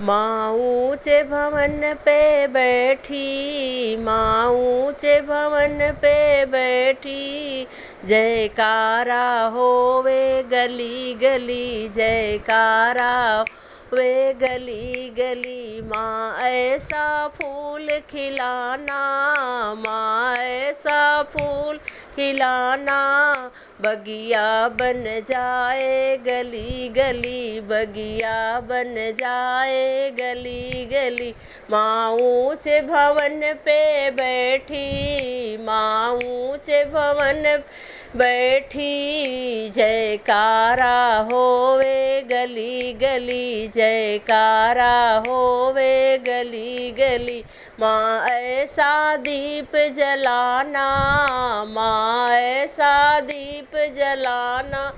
माँ ऊँचे भवन पे बैठी, माँ ऊँचे भवन पे बैठी, जयकारा होवे गली गली, जयकारा वे गली गली। माँ ऐसा फूल खिलाना, माँ ऐसा फूल खिलाना, बगिया बन जाए गली गली, बगिया बन जाए गली गली। माँ ऊँचे भवन पे बैठी, माँ ऊँचे भवन बैठी, जयकारा होवे गली गली, जयकारा होवे गली गली। माँ ऐसा दीप जलाना, माँ ऐसा दीप जलाना,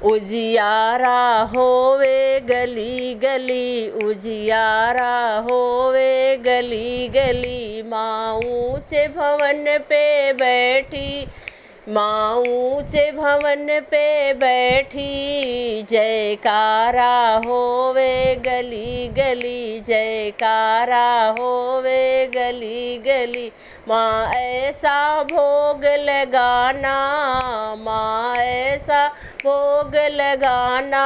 उजियारा होवे गली गली, उजियारा होवे गली गली। माँ ऊँचे भवन पे बैठी, माँ ऊँचे भवन पे बैठी, जयकारा होवे गली गली, जयकारा होवे गली गली। माँ ऐसा भोग लगाना, माँ ऐसा भोग लगाना,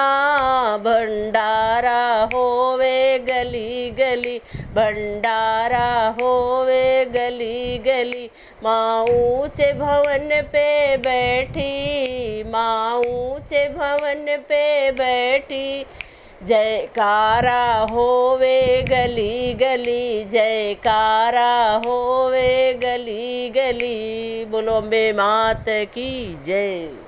भंडारा होवे गली गली, भंडारा होवे गली गली। माँ ऊँचे भवन पे बैठी, माँ ऊँचे भवन पे बैठी, जयकारा होवे गली गली, जयकारा होवे गली गली। बोलो अम्बे मात की जय।